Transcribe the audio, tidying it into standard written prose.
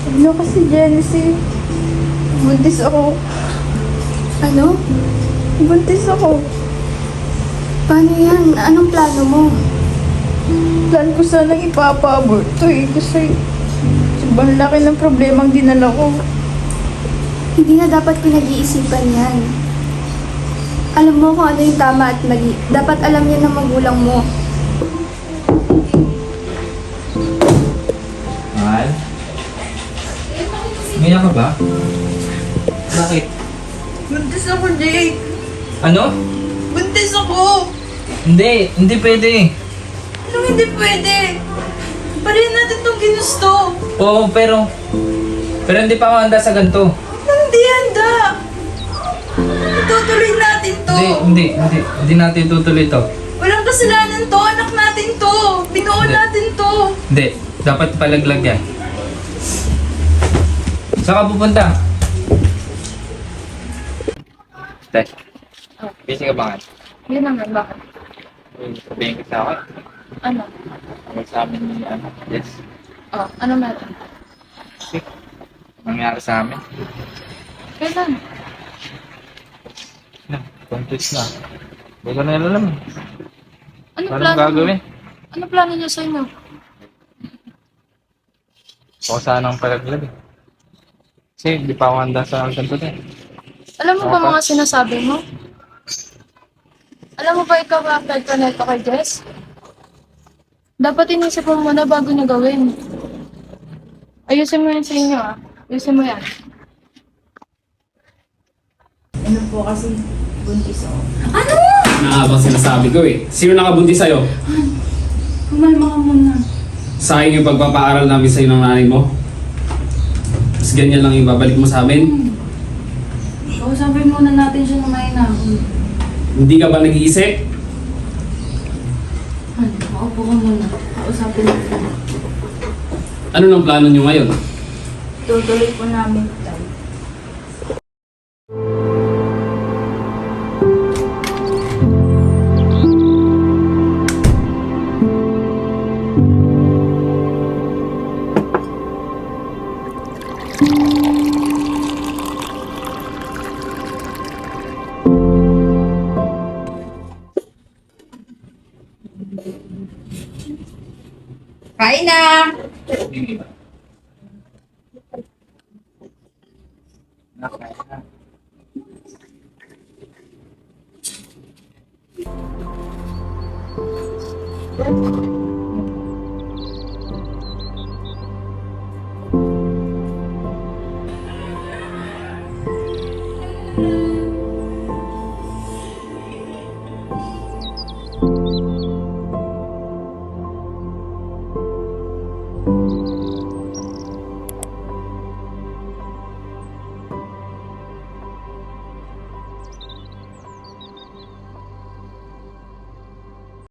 Ano kasi, Genesis? Buntis ako. Ano? Buntis ako. Paano yan? Anong plano mo? Plan ko sanang ipapa-abort to eh. Kasi sobrang laki ng problemang dinala ko. Hindi na dapat pinag-iisipan yan. Alam mo kung ano yung tama at mali. Dapat alam yan ng magulang mo. Mahal? Umiyak ka ba? Bakit? Buntis ako, Jake. Ano? Buntis ako. Hindi pwede. Anong hindi pwede? Parin natin itong ginusto. Oo, pero hindi pa ako handa sa ganito. Anong hindi handa? Itutuloy natin to. Hindi natin tutuloy to. Walang kasalanan to. Anak natin to. Binuo Hindi. natin to. Hindi, dapat palaglag yan. Saan ka pupunta? Tay, busy ka ba nga? Yun naman, bakit? Sabihin ka sa akin. Ano? Huwag sa amin ni Yes. Oh, ano meron? Kasi, nangyari sa amin. Kailan? Buntis na. Hindi ko na alam. Ano Paano plano gagawin? niyo? Ano plano niyo sa inyo? O saan ang palaglag eh. Kasi hindi pa ako handa sa ganito din. Alam mo ba Okay. mga sinasabi mo? Alam mo ba ikaw ka-apply ka neto kay Jess? Dapat inisip mo muna bago niyo gawin. Ayusin mo yan sa inyo ah. Ayusin mo yan. Ano po kasi buntis ako. Ano? Naabang sinasabi ko eh. Sino nakabuntis sa'yo? Kumalma ka muna. Sayang yung pagpapaaral namin sa'yo ng nanay mo. Tapos ganyan lang yung babalik mo sa amin. Kausapin muna natin siya ng mahinahon. Hindi ka ba nag-iisip? Maupo ka muna. Kausapin natin. Ano nang plano nyo ngayon? Tutuloy po namin tayo. Kain na! Okay.